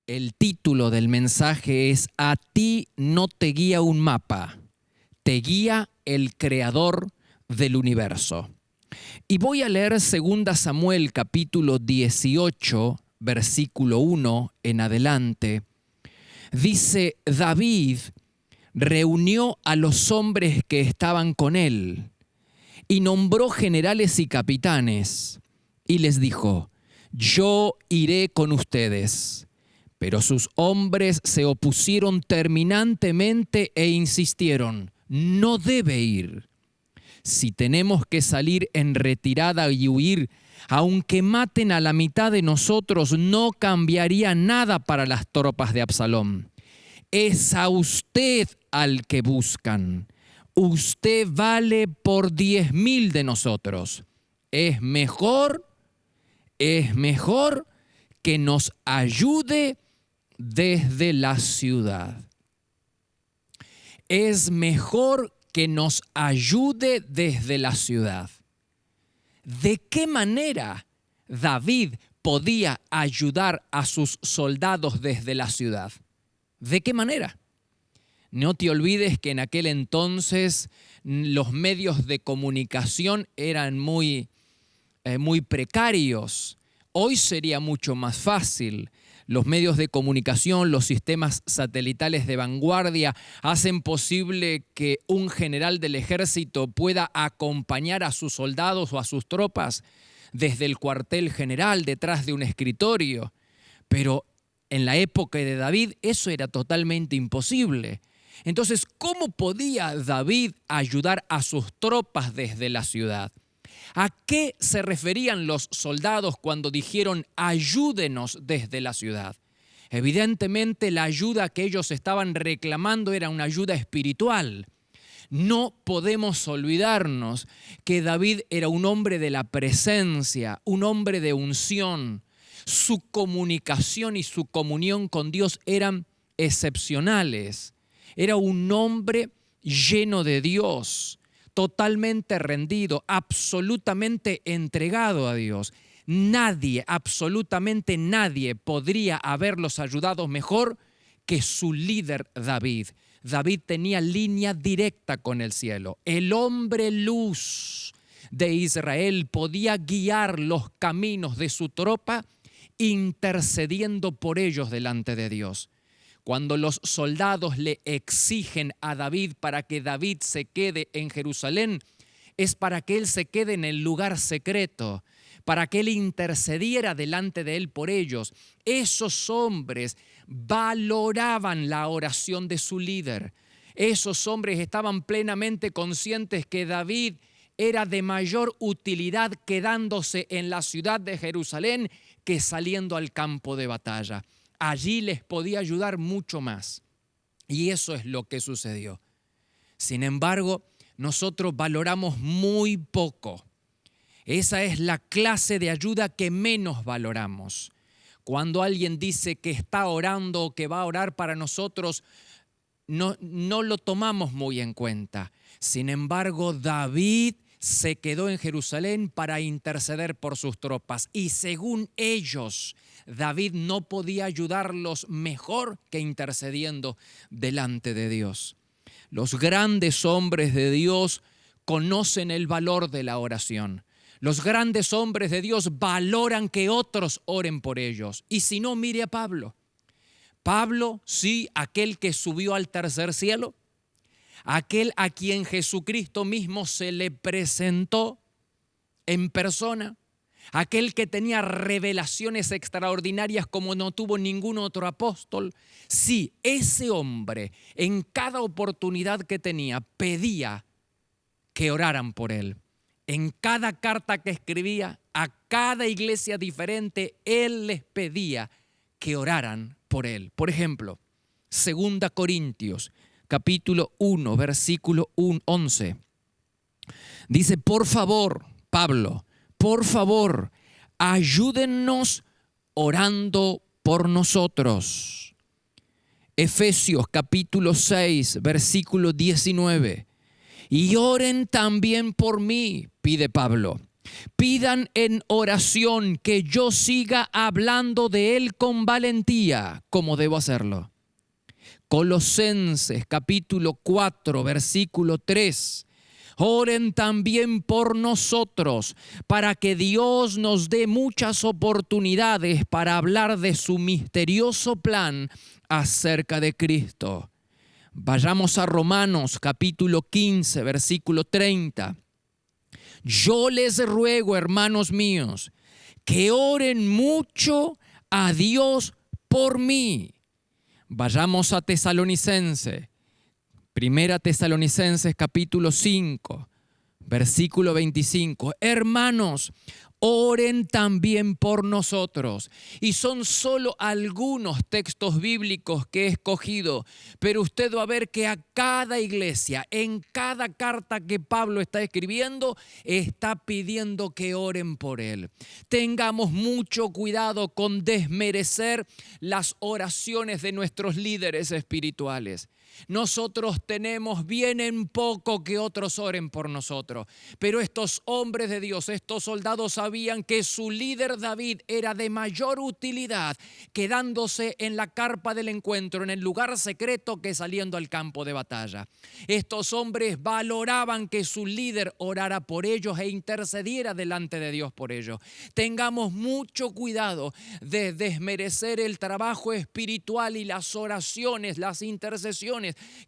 El título del mensaje es A ti no te guía un mapa, te guía el creador del universo. Y voy a leer 2 Samuel capítulo 18, versículo 1 en adelante. Dice, David reunió a los hombres que estaban con él y nombró generales y capitanes y les dijo, yo iré con ustedes. Pero sus hombres se opusieron terminantemente e insistieron, no debe ir. Si tenemos que salir en retirada y huir, aunque maten a la mitad de nosotros, no cambiaría nada para las tropas de Absalón. Es a usted al que buscan. Usted vale por 10,000 de nosotros. Es mejor que nos ayude desde la ciudad. Es mejor que nos ayude desde la ciudad. ¿De qué manera David podía ayudar a sus soldados desde la ciudad? ¿De qué manera? No te olvides que en aquel entonces los medios de comunicación eran muy precarios. Hoy sería mucho más fácil. Los medios de comunicación, los sistemas satelitales de vanguardia hacen posible que un general del ejército pueda acompañar a sus soldados o a sus tropas desde el cuartel general, detrás de un escritorio. Pero en la época de David eso era totalmente imposible. Entonces, ¿cómo podía David ayudar a sus tropas desde la ciudad? ¿A qué se referían los soldados cuando dijeron ayúdenos desde la ciudad? Evidentemente la ayuda que ellos estaban reclamando era una ayuda espiritual. No podemos olvidarnos que David era un hombre de la presencia, un hombre de unción. Su comunicación y su comunión con Dios eran excepcionales. Era un hombre lleno de Dios, totalmente rendido, absolutamente entregado a Dios. Nadie, absolutamente nadie podría haberlos ayudado mejor que su líder David. David tenía línea directa con el cielo. El hombre luz de Israel podía guiar los caminos de su tropa intercediendo por ellos delante de Dios. Cuando los soldados le exigen a David para que David se quede en Jerusalén, es para que él se quede en el lugar secreto, para que él intercediera delante de él por ellos. Esos hombres valoraban la oración de su líder. Esos hombres estaban plenamente conscientes que David era de mayor utilidad quedándose en la ciudad de Jerusalén que saliendo al campo de batalla. Allí les podía ayudar mucho más. Y eso es lo que sucedió. Sin embargo, nosotros valoramos muy poco. Esa es la clase de ayuda que menos valoramos. Cuando alguien dice que está orando o que va a orar para nosotros, no lo tomamos muy en cuenta. Sin embargo, David se quedó en Jerusalén para interceder por sus tropas. Y según ellos, David no podía ayudarlos mejor que intercediendo delante de Dios. Los grandes hombres de Dios conocen el valor de la oración. Los grandes hombres de Dios valoran que otros oren por ellos. Y si no, mire a Pablo. Pablo, sí, aquel que subió al tercer cielo, aquel a quien Jesucristo mismo se le presentó en persona, aquel que tenía revelaciones extraordinarias como no tuvo ningún otro apóstol. Sí, ese hombre en cada oportunidad que tenía pedía que oraran por él. En cada carta que escribía a cada iglesia diferente, él les pedía que oraran por él. Por ejemplo, 2 Corintios, capítulo 1, versículo 11. Dice, por favor, Pablo, por favor, ayúdennos orando por nosotros. Efesios, capítulo 6, versículo 19. Y oren también por mí, pide Pablo, Pidan en oración que yo siga hablando de Él con valentía, como debo hacerlo. Colosenses capítulo 4, versículo 3. Oren también por nosotros, para que Dios nos dé muchas oportunidades para hablar de su misterioso plan acerca de Cristo. Vayamos a Romanos capítulo 15, versículo 30. Yo les ruego, hermanos míos, que oren mucho a Dios por mí. Vayamos a Tesalonicenses. Primera Tesalonicenses capítulo 5, versículo 25. Hermanos, oren también por nosotros. Y son solo algunos textos bíblicos que he escogido, pero usted va a ver que a cada iglesia, en cada carta que Pablo está escribiendo, está pidiendo que oren por él. Tengamos mucho cuidado con desmerecer las oraciones de nuestros líderes espirituales. Nosotros tenemos bien en poco que otros oren por nosotros, pero estos hombres de Dios, estos soldados sabían que su líder David era de mayor utilidad quedándose en la carpa del encuentro, en el lugar secreto, que saliendo al campo de batalla. Estos hombres valoraban que su líder orara por ellos e intercediera delante de Dios por ellos. Tengamos mucho cuidado de desmerecer el trabajo espiritual y las oraciones, las intercesiones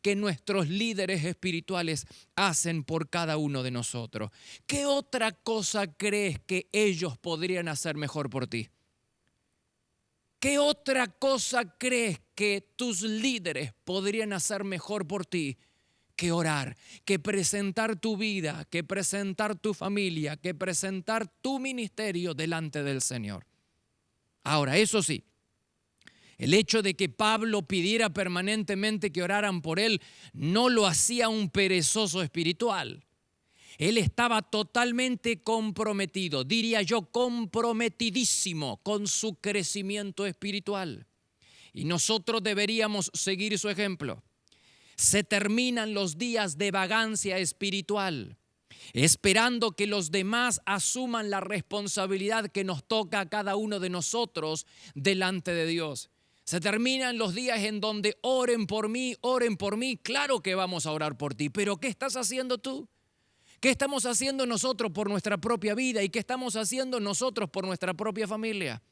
que nuestros líderes espirituales hacen por cada uno de nosotros. ¿Qué otra cosa crees que ellos podrían hacer mejor por ti? ¿Qué otra cosa crees que tus líderes podrían hacer mejor por ti que orar, que presentar tu vida, que presentar tu familia, que presentar tu ministerio delante del Señor? Ahora, eso sí, el hecho de que Pablo pidiera permanentemente que oraran por él no lo hacía un perezoso espiritual. Él estaba totalmente comprometido, diría yo, comprometidísimo con su crecimiento espiritual. Y nosotros deberíamos seguir su ejemplo. Se terminan los días de vagancia espiritual, esperando que los demás asuman la responsabilidad que nos toca a cada uno de nosotros delante de Dios. Se terminan los días en donde oren por mí, claro que vamos a orar por ti, pero ¿qué estás haciendo tú? ¿Qué estamos haciendo nosotros por nuestra propia vida y qué estamos haciendo nosotros por nuestra propia familia?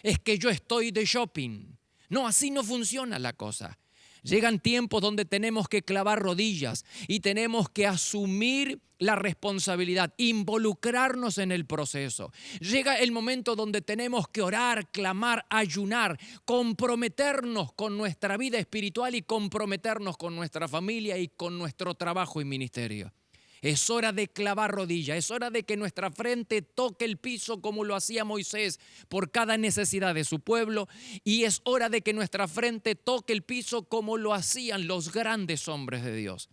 Es que yo estoy de shopping. No, así no funciona la cosa. Llegan tiempos donde tenemos que clavar rodillas y tenemos que asumir la responsabilidad, involucrarnos en el proceso. Llega el momento donde tenemos que orar, clamar, ayunar, comprometernos con nuestra vida espiritual y comprometernos con nuestra familia y con nuestro trabajo y ministerio. Es hora de clavar rodillas, es hora de que nuestra frente toque el piso como lo hacía Moisés por cada necesidad de su pueblo, y es hora de que nuestra frente toque el piso como lo hacían los grandes hombres de Dios.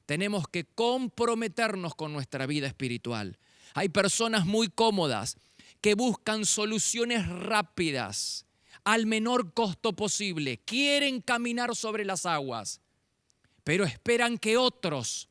Tenemos que comprometernos con nuestra vida espiritual. Hay personas muy cómodas que buscan soluciones rápidas al menor costo posible, quieren caminar sobre las aguas, pero esperan que otros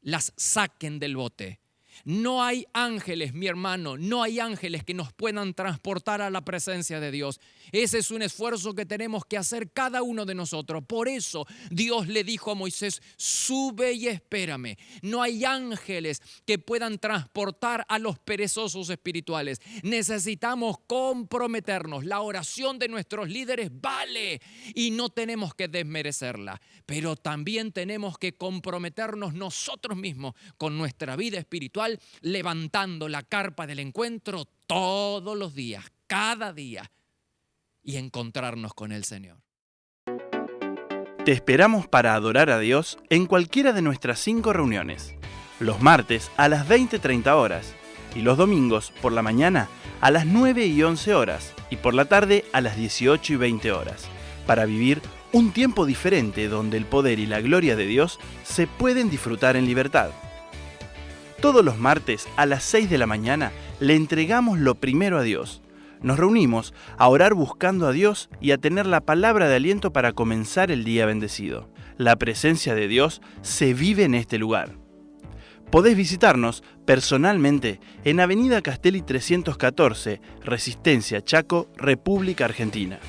las saquen del bote. No hay ángeles, mi hermano, no hay ángeles que nos puedan transportar a la presencia de Dios. Ese es un esfuerzo que tenemos que hacer cada uno de nosotros. Por eso Dios le dijo a Moisés, sube y espérame. No hay ángeles que puedan transportar a los perezosos espirituales. Necesitamos comprometernos. La oración de nuestros líderes vale y no tenemos que desmerecerla. Pero también tenemos que comprometernos nosotros mismos con nuestra vida espiritual, levantando la carpa del encuentro todos los días, cada día, y encontrarnos con el Señor. Te esperamos para adorar a Dios en cualquiera de nuestras 5 reuniones. Los martes a las 20:30 horas y los domingos por la mañana a las 9 y 11 horas y por la tarde a las 18 y 20 horas, para vivir un tiempo diferente donde el poder y la gloria de Dios se pueden disfrutar en libertad. Todos los martes a las 6 de la mañana le entregamos lo primero a Dios. Nos reunimos a orar buscando a Dios y a tener la palabra de aliento para comenzar el día bendecido. La presencia de Dios se vive en este lugar. Podés visitarnos personalmente en Avenida Castelli 314, Resistencia, Chaco, República Argentina.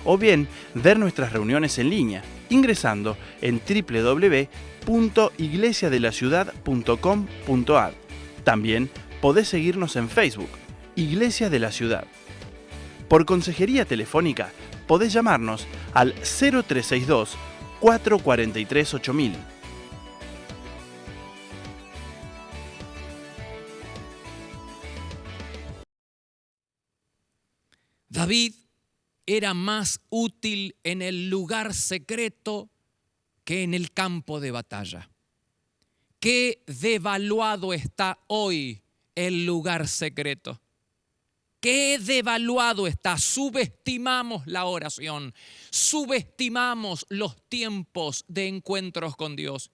O bien ver nuestras reuniones en línea ingresando en www.iglesiadelaciudad.com.ar. También podés seguirnos en Facebook, Iglesia de la Ciudad. Por consejería telefónica podés llamarnos al 0362 443 8000. David era más útil en el lugar secreto que en el campo de batalla. Qué devaluado está hoy el lugar secreto. Qué devaluado está. Subestimamos la oración. Subestimamos los tiempos de encuentros con Dios.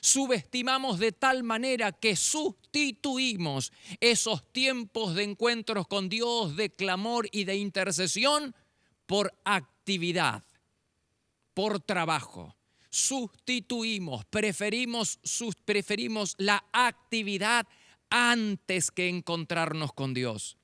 Subestimamos de tal manera que sustituimos esos tiempos de encuentros con Dios, de clamor y de intercesión por actividad, por trabajo. Sustituimos, preferimos la actividad antes que encontrarnos con Dios.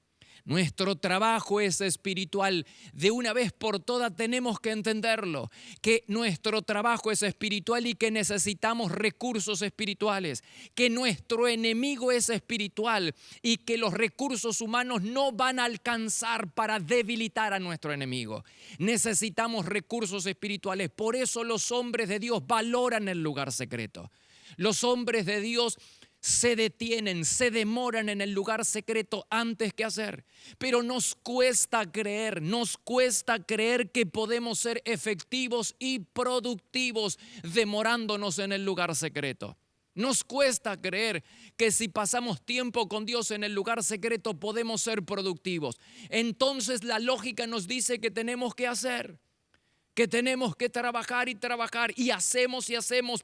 Nuestro trabajo es espiritual. De una vez por todas tenemos que entenderlo, que nuestro trabajo es espiritual y que necesitamos recursos espirituales, que nuestro enemigo es espiritual y que los recursos humanos no van a alcanzar para debilitar a nuestro enemigo. Necesitamos recursos espirituales. Por eso los hombres de Dios valoran el lugar secreto. Los hombres de Dios se detienen, se demoran en el lugar secreto antes que hacer. Pero nos cuesta creer que podemos ser efectivos y productivos demorándonos en el lugar secreto. Nos cuesta creer que si pasamos tiempo con Dios en el lugar secreto podemos ser productivos. Entonces la lógica nos dice que tenemos que hacer, que tenemos que trabajar y hacemos,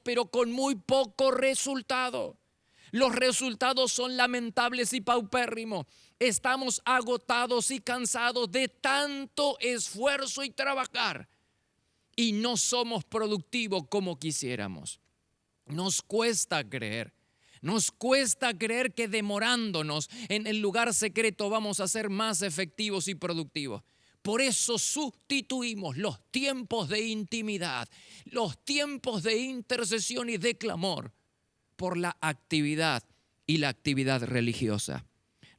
pero con muy poco resultado. Los resultados son lamentables y paupérrimos. Estamos agotados y cansados de tanto esfuerzo y trabajar y no somos productivos como quisiéramos. Nos cuesta creer que demorándonos en el lugar secreto vamos a ser más efectivos y productivos. Por eso sustituimos los tiempos de intimidad, los tiempos de intercesión y de clamor por la actividad y la actividad religiosa.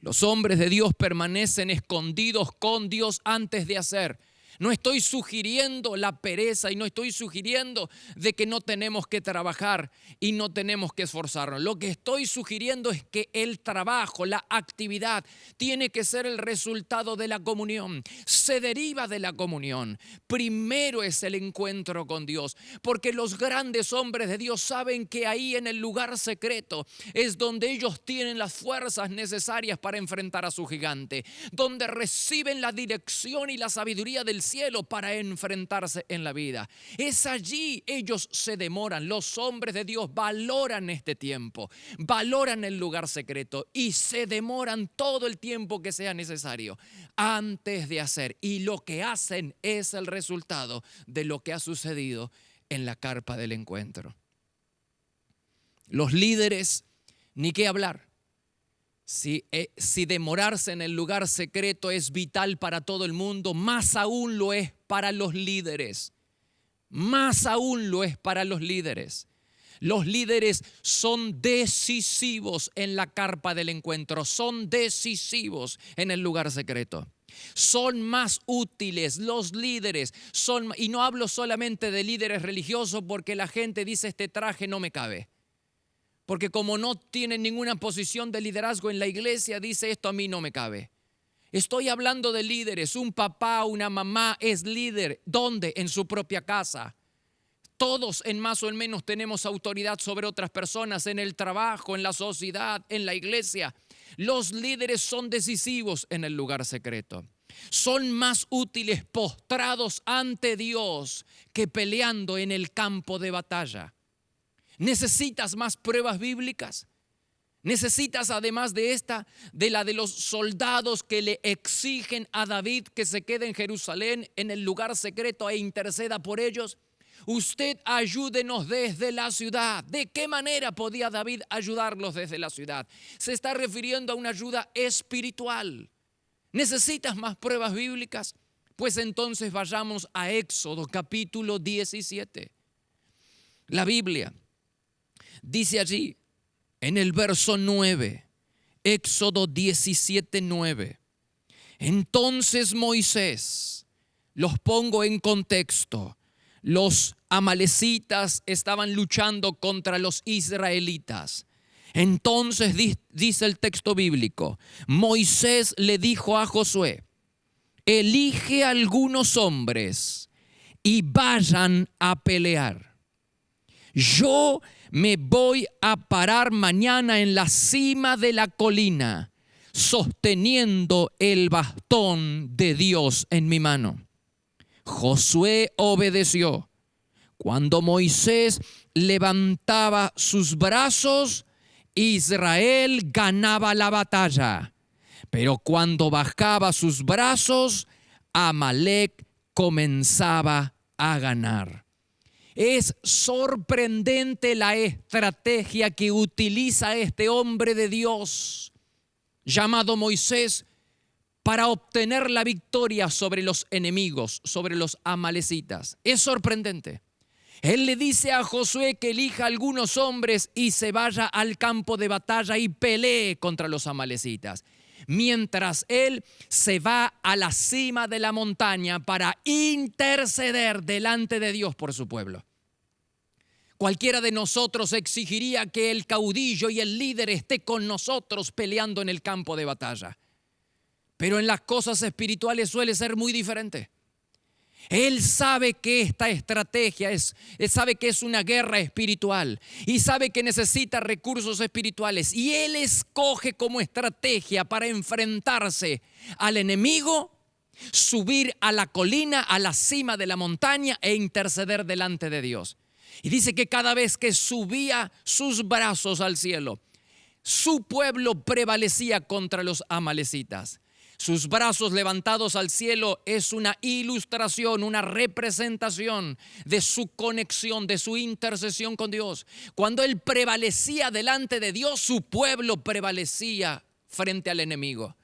Los hombres de Dios permanecen escondidos con Dios antes de hacer. No estoy sugiriendo la pereza y no estoy sugiriendo de que no tenemos que trabajar y no tenemos que esforzarnos. Lo que estoy sugiriendo es que el trabajo, la actividad, tiene que ser el resultado de la comunión. Se deriva de la comunión. Primero es el encuentro con Dios, porque los grandes hombres de Dios saben que ahí en el lugar secreto es donde ellos tienen las fuerzas necesarias para enfrentar a su gigante, donde reciben la dirección y la sabiduría del cielo para enfrentarse en la vida. Es allí ellos se demoran. Los hombres de Dios valoran este tiempo, valoran el lugar secreto y se demoran todo el tiempo que sea necesario antes de hacer. Y lo que hacen es el resultado de lo que ha sucedido en la carpa del encuentro. Los líderes, ni qué hablar. Si demorarse en el lugar secreto es vital para todo el mundo, más aún lo es para los líderes. Más aún lo es para los líderes. Los líderes son decisivos en la carpa del encuentro, son decisivos en el lugar secreto. Son más útiles los líderes, y no hablo solamente de líderes religiosos porque la gente dice este traje no me cabe. Porque como no tienen ninguna posición de liderazgo en la iglesia, dice esto a mí no me cabe. Estoy hablando de líderes. Un papá, una mamá es líder. ¿Dónde? En su propia casa. Todos en más o en menos tenemos autoridad sobre otras personas, en el trabajo, en la sociedad, en la iglesia. Los líderes son decisivos en el lugar secreto. Son más útiles postrados ante Dios que peleando en el campo de batalla. ¿Necesitas más pruebas bíblicas? ¿Necesitas además de esta, de la de los soldados que le exigen a David que se quede en Jerusalén en el lugar secreto e interceda por ellos? usted ayúdenos desde la ciudad. ¿De qué manera podía David ayudarlos desde la ciudad? Se está refiriendo a una ayuda espiritual. ¿Necesitas más pruebas bíblicas? Pues entonces vayamos a Éxodo capítulo 17. La Biblia dice allí en el verso 9, Éxodo 17, 9. Entonces Moisés, los pongo en contexto, los amalecitas estaban luchando contra los israelitas. Entonces dice el texto bíblico, Moisés le dijo a Josué, elige algunos hombres y vayan a pelear. Yo me voy a parar mañana en la cima de la colina, sosteniendo el bastón de Dios en mi mano. Josué obedeció. Cuando Moisés levantaba sus brazos, Israel ganaba la batalla. Pero cuando bajaba sus brazos, Amalec comenzaba a ganar. Es sorprendente la estrategia que utiliza este hombre de Dios llamado Moisés para obtener la victoria sobre los enemigos, sobre los amalecitas. Es sorprendente. Él le dice a Josué que elija algunos hombres y se vaya al campo de batalla y pelee contra los amalecitas, mientras él se va a la cima de la montaña para interceder delante de Dios por su pueblo. Cualquiera de nosotros exigiría que el caudillo y el líder esté con nosotros peleando en el campo de batalla. Pero en las cosas espirituales suele ser muy diferente. Él sabe que esta estrategia él sabe que es una guerra espiritual y sabe que necesita recursos espirituales. Y él escoge como estrategia para enfrentarse al enemigo, subir a la colina, a la cima de la montaña e interceder delante de Dios. Y dice que cada vez que subía sus brazos al cielo, su pueblo prevalecía contra los amalecitas. Sus brazos levantados al cielo es una ilustración, una representación de su conexión, de su intercesión con Dios. Cuando él prevalecía delante de Dios, su pueblo prevalecía frente al enemigo.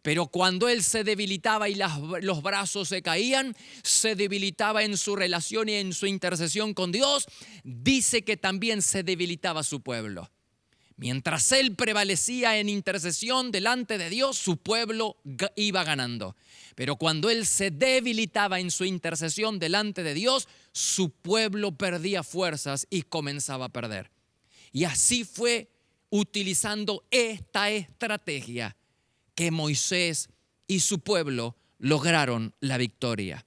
Pero cuando él se debilitaba y los brazos se caían, se debilitaba en su relación y en su intercesión con Dios, dice que también se debilitaba su pueblo. Mientras él prevalecía en intercesión delante de Dios, su pueblo iba ganando. Pero cuando él se debilitaba en su intercesión delante de Dios, su pueblo perdía fuerzas y comenzaba a perder. Y así fue utilizando esta estrategia que Moisés y su pueblo lograron la victoria.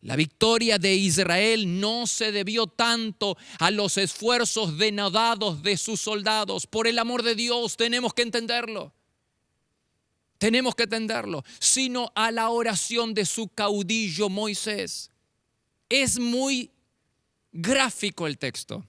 La victoria de Israel no se debió tanto a los esfuerzos denodados de sus soldados. Por el amor de Dios, tenemos que entenderlo. Tenemos que entenderlo. Sino a la oración de su caudillo Moisés. Es muy gráfico el texto.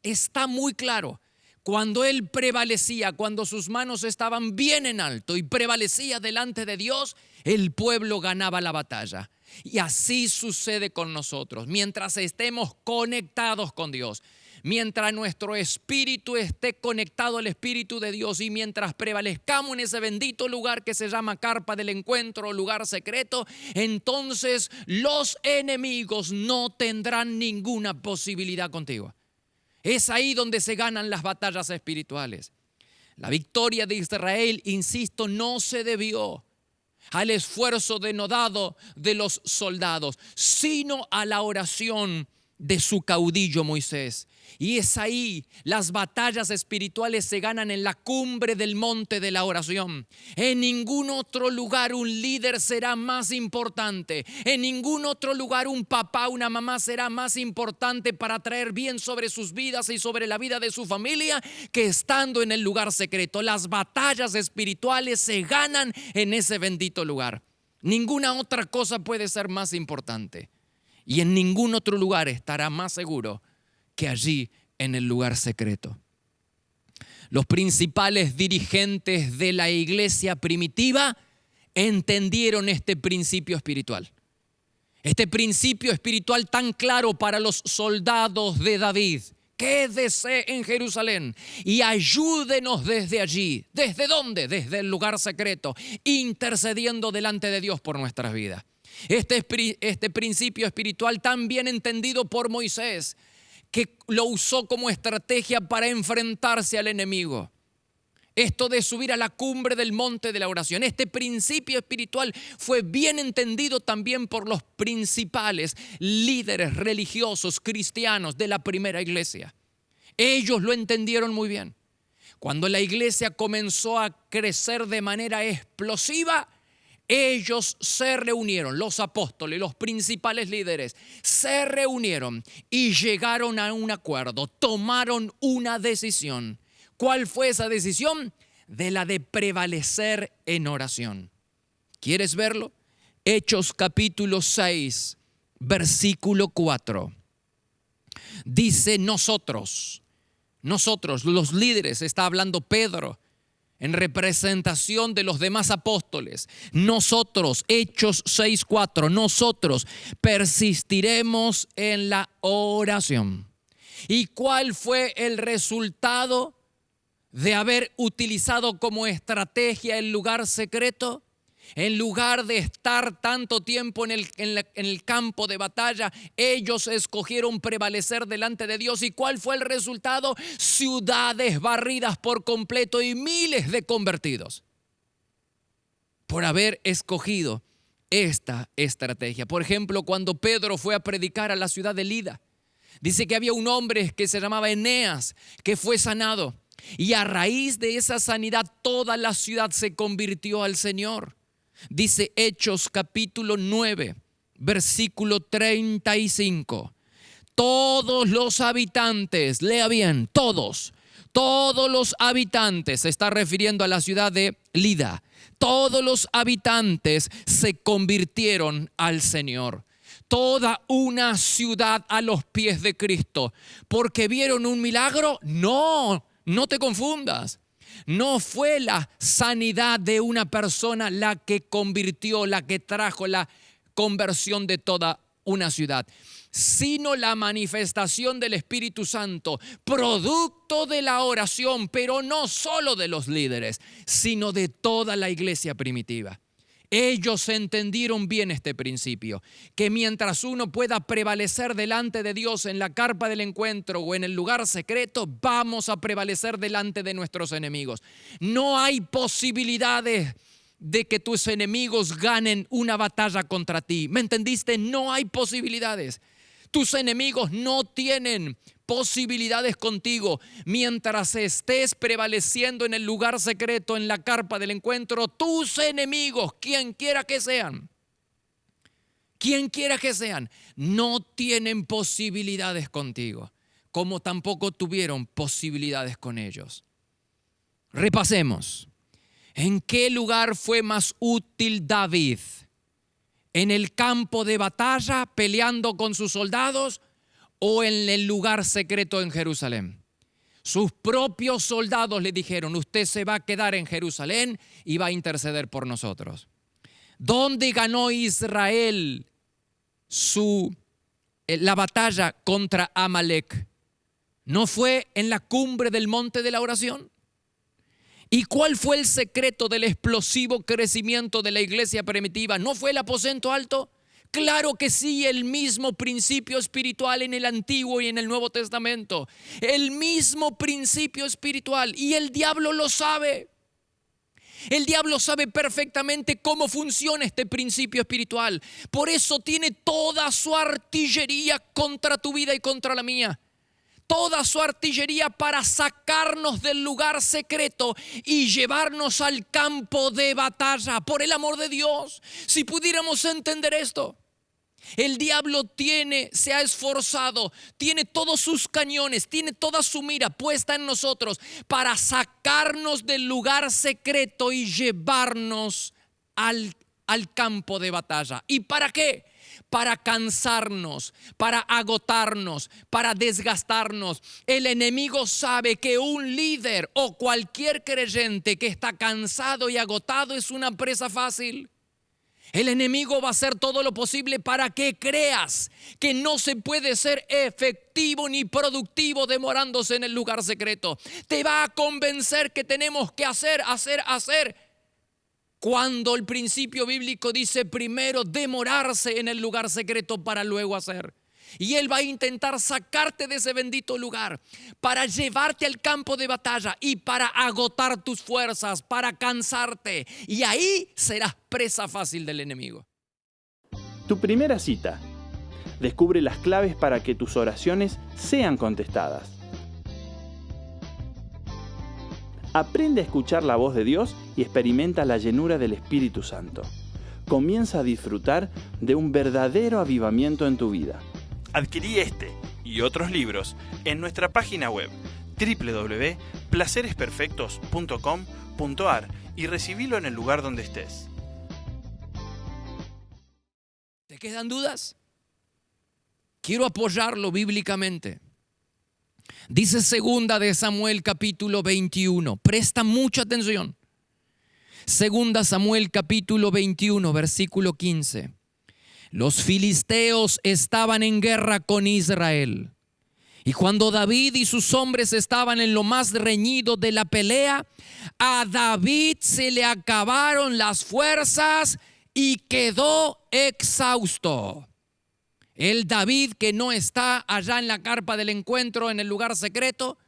Está muy claro. Cuando él prevalecía, cuando sus manos estaban bien en alto y prevalecía delante de Dios, el pueblo ganaba la batalla. Y así sucede con nosotros. Mientras estemos conectados con Dios, mientras nuestro espíritu esté conectado al Espíritu de Dios y mientras prevalezcamos en ese bendito lugar que se llama carpa del encuentro o lugar secreto, entonces los enemigos no tendrán ninguna posibilidad contigo. Es ahí donde se ganan las batallas espirituales. La victoria de Israel, insisto, no se debió al esfuerzo denodado de los soldados, sino a la oración de su caudillo Moisés. Y es ahí, las batallas espirituales se ganan en la cumbre del monte de la oración. En ningún otro lugar un líder será más importante. En ningún otro lugar un papá, una mamá será más importante para traer bien sobre sus vidas y sobre la vida de su familia que estando en el lugar secreto. Las batallas espirituales se ganan en ese bendito lugar. Ninguna otra cosa puede ser más importante. Y en ningún otro lugar estará más seguro que allí en el lugar secreto. Los principales dirigentes de la iglesia primitiva entendieron este principio espiritual. Este principio espiritual tan claro para los soldados de David. Quédese en Jerusalén y ayúdenos desde allí. ¿Desde dónde? Desde el lugar secreto, intercediendo delante de Dios por nuestras vidas. Este principio espiritual tan bien entendido por Moisés, que lo usó como estrategia para enfrentarse al enemigo. Esto de subir a la cumbre del monte de la oración. Este principio espiritual fue bien entendido también por los principales líderes religiosos cristianos de la primera iglesia. Ellos lo entendieron muy bien. Cuando la iglesia comenzó a crecer de manera explosiva, ellos se reunieron, los apóstoles, los principales líderes, se reunieron y llegaron a un acuerdo, tomaron una decisión. ¿Cuál fue esa decisión? De la de prevalecer en oración. ¿Quieres verlo? Hechos capítulo 6, versículo 4. Dice nosotros, los líderes, está hablando Pedro en representación de los demás apóstoles. Nosotros, Hechos 6, 4, nosotros persistiremos en la oración. ¿Y cuál fue el resultado de haber utilizado como estrategia el lugar secreto? En lugar de estar tanto tiempo en el campo de batalla, ellos escogieron prevalecer delante de Dios. ¿Y cuál fue el resultado? Ciudades barridas por completo y miles de convertidos por haber escogido esta estrategia. Por ejemplo, cuando Pedro fue a predicar a la ciudad de Lida, dice que había un hombre que se llamaba Eneas, que fue sanado. Y a raíz de esa sanidad, toda la ciudad se convirtió al Señor. Dice Hechos capítulo 9, versículo 35. Todos los habitantes, lea bien, todos los habitantes, se está refiriendo a la ciudad de Lida. Todos los habitantes se convirtieron al Señor. Toda una ciudad a los pies de Cristo. ¿Porque vieron un milagro? No te confundas. No fue la sanidad de una persona la que convirtió, la que trajo la conversión de toda una ciudad, sino la manifestación del Espíritu Santo, producto de la oración, pero no solo de los líderes, sino de toda la iglesia primitiva. Ellos entendieron bien este principio, que mientras uno pueda prevalecer delante de Dios en la carpa del encuentro o en el lugar secreto, vamos a prevalecer delante de nuestros enemigos. No hay posibilidades de que tus enemigos ganen una batalla contra ti. ¿Me entendiste? No hay posibilidades. Tus enemigos no tienen posibilidades contigo. Mientras estés prevaleciendo en el lugar secreto, en la carpa del encuentro, tus enemigos, quien quiera que sean, no tienen posibilidades contigo, como tampoco tuvieron posibilidades con ellos. Repasemos. ¿En qué lugar fue más útil David? ¿En el campo de batalla peleando con sus soldados o en el lugar secreto en Jerusalén? Sus propios soldados le dijeron: usted se va a quedar en Jerusalén y va a interceder por nosotros. ¿Dónde ganó Israel la batalla contra Amalek? ¿No fue en la cumbre del monte de la oración? ¿Y cuál fue el secreto del explosivo crecimiento de la iglesia primitiva? ¿No fue el aposento alto? Claro que sí, el mismo principio espiritual en el Antiguo y en el Nuevo Testamento. El mismo principio espiritual. Y el diablo lo sabe. El diablo sabe perfectamente cómo funciona este principio espiritual. Por eso tiene toda su artillería contra tu vida y contra la mía. Toda su artillería para sacarnos del lugar secreto y llevarnos al campo de batalla. Por el amor de Dios, si pudiéramos entender esto. El diablo se ha esforzado, tiene todos sus cañones, tiene toda su mira puesta en nosotros para sacarnos del lugar secreto y llevarnos al campo de batalla. ¿Y para qué? Para cansarnos, para agotarnos, para desgastarnos. El enemigo sabe que un líder o cualquier creyente que está cansado y agotado es una presa fácil. El enemigo va a hacer todo lo posible para que creas que no se puede ser efectivo ni productivo demorándose en el lugar secreto. Te va a convencer que tenemos que hacer. Cuando el principio bíblico dice primero demorarse en el lugar secreto para luego hacer. Y Él va a intentar sacarte de ese bendito lugar para llevarte al campo de batalla y para agotar tus fuerzas, para cansarte. Y ahí serás presa fácil del enemigo. Tu primera cita. Descubre las claves para que tus oraciones sean contestadas. Aprende a escuchar la voz de Dios y experimenta la llenura del Espíritu Santo. Comienza a disfrutar de un verdadero avivamiento en tu vida. Adquirí este y otros libros en nuestra página web www.placeresperfectos.com.ar y recibilo en el lugar donde estés. ¿Te quedan dudas? Quiero apoyarlo bíblicamente. Dice 2 de Samuel capítulo 21. Presta mucha atención. 2 Samuel capítulo 21, versículo 15. Los filisteos estaban en guerra con Israel. Y cuando David y sus hombres estaban en lo más reñido de la pelea, a David se le acabaron las fuerzas y quedó exhausto. El David que no está allá en la carpa del encuentro, en el lugar secreto,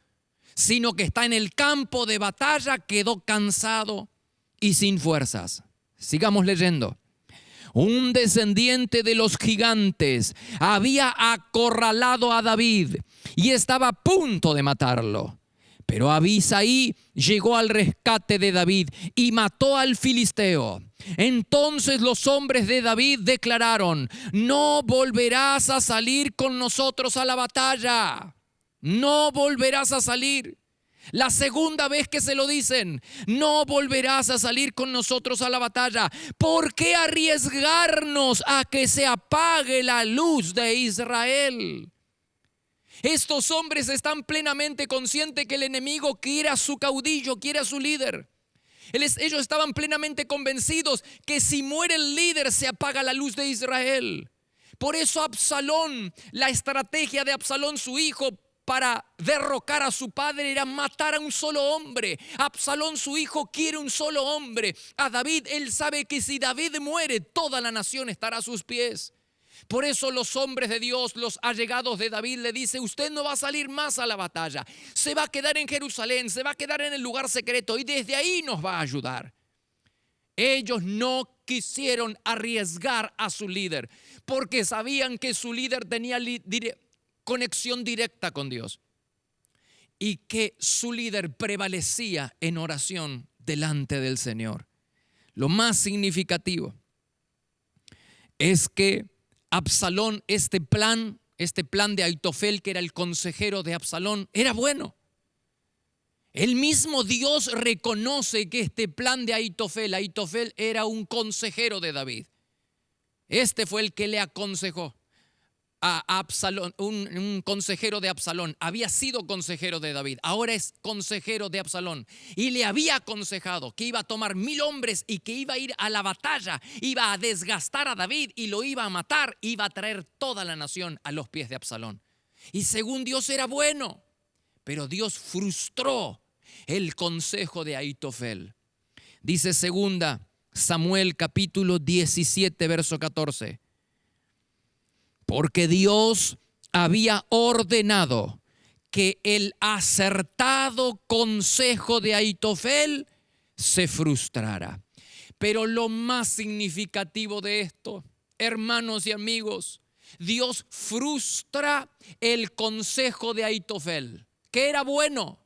sino que está en el campo de batalla, quedó cansado y sin fuerzas. Sigamos leyendo. Un descendiente de los gigantes había acorralado a David y estaba a punto de matarlo. Pero Abisai llegó al rescate de David y mató al filisteo. Entonces los hombres de David declararon: no volverás a salir con nosotros a la batalla. No volverás a salir. La segunda vez que se lo dicen: no volverás a salir con nosotros a la batalla. ¿Por qué arriesgarnos a que se apague la luz de Israel? Estos hombres están plenamente conscientes que el enemigo quiere a su caudillo, quiere a su líder. Ellos estaban plenamente convencidos que si muere el líder se apaga la luz de Israel. Por eso Absalón, la estrategia de Absalón, su hijo, para derrocar a su padre era matar a un solo hombre. Absalón, su hijo, quiere un solo hombre. A David, él sabe que si David muere, toda la nación estará a sus pies. Por eso los hombres de Dios, los allegados de David, le dicen: usted no va a salir más a la batalla. Se va a quedar en Jerusalén, se va a quedar en el lugar secreto y desde ahí nos va a ayudar. Ellos no quisieron arriesgar a su líder porque sabían que su líder tenía conexión directa con Dios y que su líder prevalecía en oración delante del Señor. Lo más significativo es que Absalón, este plan de Aitofel, que era el consejero de Absalón, era bueno. El mismo Dios reconoce que este plan de Aitofel era un consejero de David. Este fue el que le aconsejó a Absalón, un consejero de Absalón. Había sido consejero de David, ahora es consejero de Absalón. Y le había aconsejado que iba a tomar 1000 hombres y que iba a ir a la batalla, iba a desgastar a David y lo iba a matar, iba a traer toda la nación a los pies de Absalón. Y según Dios era bueno, pero Dios frustró el consejo de Aitofel. Dice 2 Samuel capítulo 17, verso 14. Porque Dios había ordenado que el acertado consejo de Aitofel se frustrara. Pero lo más significativo de esto, hermanos y amigos, Dios frustra el consejo de Aitofel, que era bueno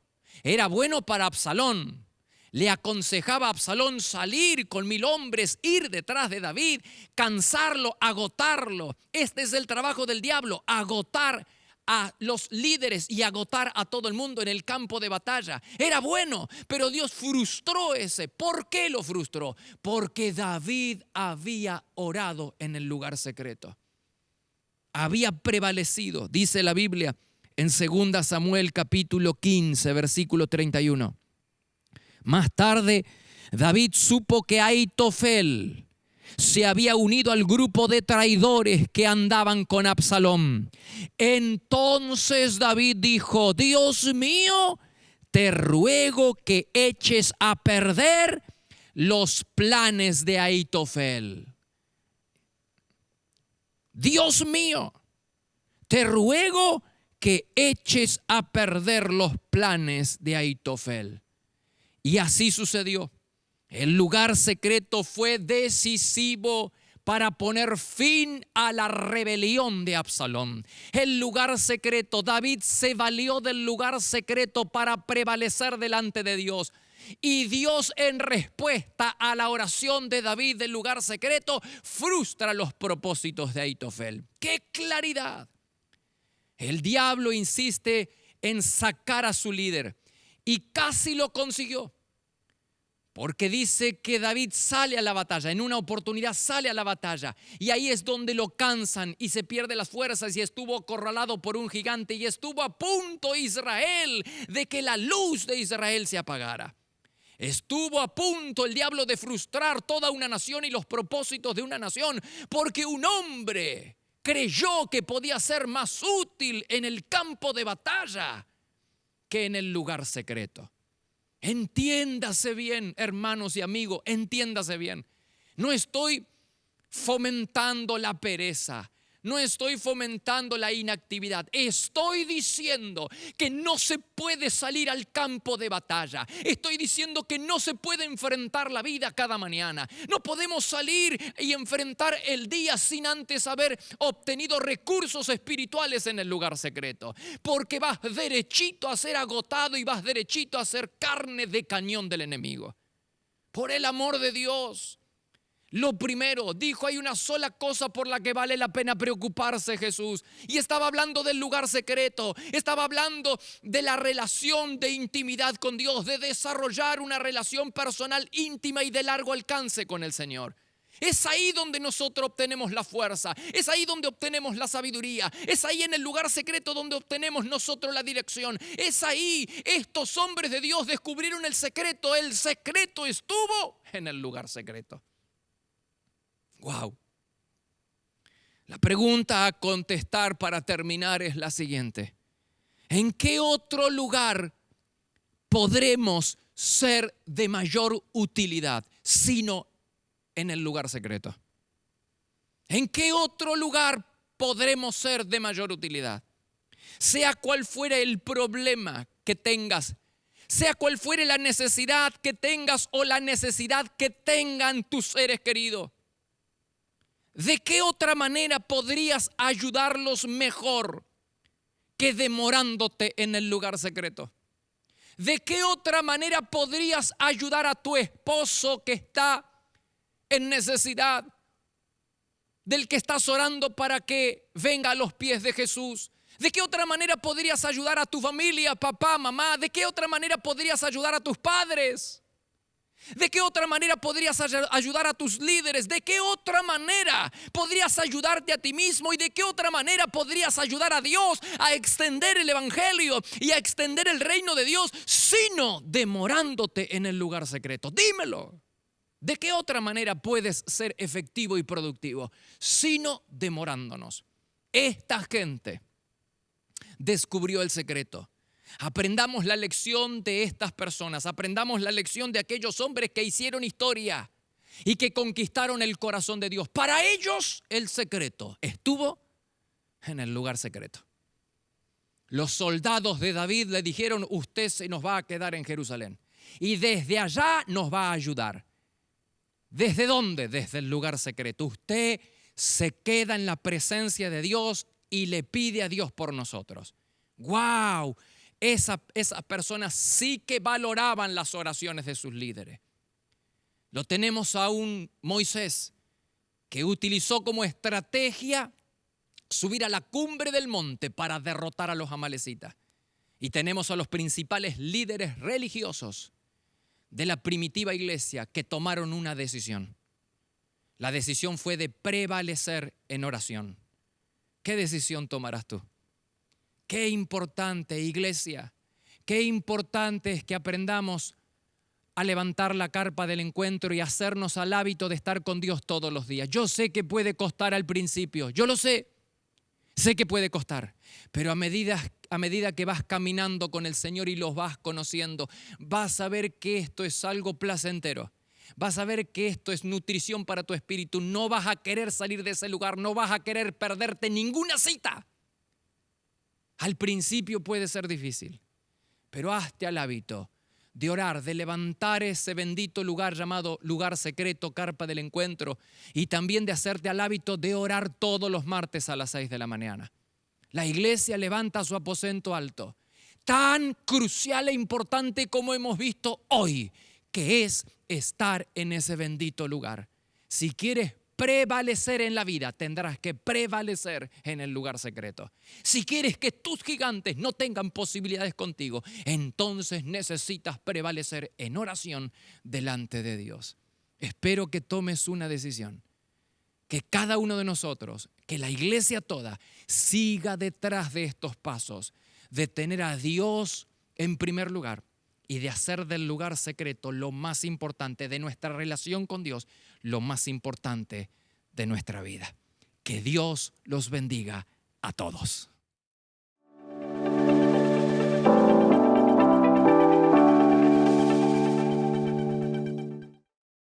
para Absalón. Le aconsejaba a Absalón salir con 1000 hombres, ir detrás de David, cansarlo, agotarlo. Este es el trabajo del diablo: agotar a los líderes y agotar a todo el mundo en el campo de batalla. Era bueno, pero Dios frustró ese. ¿Por qué lo frustró? Porque David había orado en el lugar secreto. Había prevalecido, dice la Biblia en 2 Samuel capítulo 15, versículo 31. Más tarde, David supo que Aitofel, se había unido al grupo de traidores que andaban con Absalón. Entonces David dijo: Dios mío, te ruego que eches a perder los planes de Ahitofel. Dios mío, te ruego que eches a perder los planes de Ahitofel. Y así sucedió. El lugar secreto fue decisivo para poner fin a la rebelión de Absalón. El lugar secreto, David se valió del lugar secreto para prevalecer delante de Dios. Y Dios, en respuesta a la oración de David del lugar secreto, frustra los propósitos de Ahitofel. ¡Qué claridad! El diablo insiste en sacar a su líder y casi lo consiguió. Porque dice que David sale a la batalla, en una oportunidad sale a la batalla, y ahí es donde lo cansan y se pierde las fuerzas, y estuvo acorralado por un gigante, y estuvo a punto Israel de que la luz de Israel se apagara. Estuvo a punto el diablo de frustrar toda una nación y los propósitos de una nación, porque un hombre creyó que podía ser más útil en el campo de batalla que en el lugar secreto. Entiéndase bien, hermanos y amigos, entiéndase bien. No estoy fomentando la pereza, no estoy fomentando la inactividad. Estoy diciendo que no se puede salir al campo de batalla. Estoy diciendo que no se puede enfrentar la vida cada mañana. No podemos salir y enfrentar el día sin antes haber obtenido recursos espirituales en el lugar secreto. Porque vas derechito a ser agotado y vas derechito a ser carne de cañón del enemigo. Por el amor de Dios. Lo primero, dijo, hay una sola cosa por la que vale la pena preocuparse Jesús. Y estaba hablando del lugar secreto, estaba hablando de la relación de intimidad con Dios, de desarrollar una relación personal íntima y de largo alcance con el Señor. Es ahí donde nosotros obtenemos la fuerza, es ahí donde obtenemos la sabiduría, es ahí en el lugar secreto donde obtenemos nosotros la dirección. Es ahí, estos hombres de Dios descubrieron el secreto estuvo en el lugar secreto. Wow. La pregunta a contestar para terminar es la siguiente: ¿en qué otro lugar podremos ser de mayor utilidad sino en el lugar secreto? ¿En qué otro lugar podremos ser de mayor utilidad? Sea cual fuera el problema que tengas, sea cual fuere la necesidad que tengas o la necesidad que tengan tus seres queridos. ¿De qué otra manera podrías ayudarlos mejor que demorándote en el lugar secreto? ¿De qué otra manera podrías ayudar a tu esposo que está en necesidad, del que estás orando para que venga a los pies de Jesús? ¿De qué otra manera podrías ayudar a tu familia, papá, mamá? ¿De qué otra manera podrías ayudar a tus padres? ¿De qué otra manera podrías ayudar a tus líderes? ¿De qué otra manera podrías ayudarte a ti mismo? ¿Y de qué otra manera podrías ayudar a Dios a extender el evangelio y a extender el reino de Dios, sino demorándote en el lugar secreto? Dímelo. ¿De qué otra manera puedes ser efectivo y productivo, sino demorándonos? Esta gente descubrió el secreto. Aprendamos la lección de estas personas, aprendamos la lección de aquellos hombres que hicieron historia y que conquistaron el corazón de Dios. Para ellos el secreto estuvo en el lugar secreto. Los soldados de David le dijeron: usted se nos va a quedar en Jerusalén y desde allá nos va a ayudar. ¿Desde dónde? Desde el lugar secreto. Usted se queda en la presencia de Dios y le pide a Dios por nosotros. ¡Wow! Esas personas sí que valoraban las oraciones de sus líderes. Lo tenemos a un Moisés que utilizó como estrategia subir a la cumbre del monte para derrotar a los amalecitas. Y tenemos a los principales líderes religiosos de la primitiva iglesia que tomaron una decisión. La decisión fue de prevalecer en oración. ¿Qué decisión tomarás tú? Qué importante, iglesia, qué importante es que aprendamos a levantar la carpa del encuentro y hacernos al hábito de estar con Dios todos los días. Yo sé que puede costar al principio, yo lo sé que puede costar, pero a medida que vas caminando con el Señor y los vas conociendo, vas a ver que esto es algo placentero. Vas a ver que esto es nutrición para tu espíritu. No vas a querer salir de ese lugar, no vas a querer perderte ninguna cita. Al principio puede ser difícil, pero hazte al hábito de orar, de levantar ese bendito lugar llamado lugar secreto, carpa del encuentro, y también de hacerte al hábito de orar todos los martes a las 6 de la mañana. La iglesia levanta su aposento alto, tan crucial e importante como hemos visto hoy, que es estar en ese bendito lugar. Si quieres prevalecer en la vida, tendrás que prevalecer en el lugar secreto. Si quieres que tus gigantes no tengan posibilidades contigo, entonces necesitas prevalecer en oración delante de Dios. Espero que tomes una decisión, que cada uno de nosotros, que la iglesia toda, siga detrás de estos pasos, de tener a Dios en primer lugar, y de hacer del lugar secreto lo más importante de nuestra relación con Dios, lo más importante de nuestra vida. Que Dios los bendiga a todos.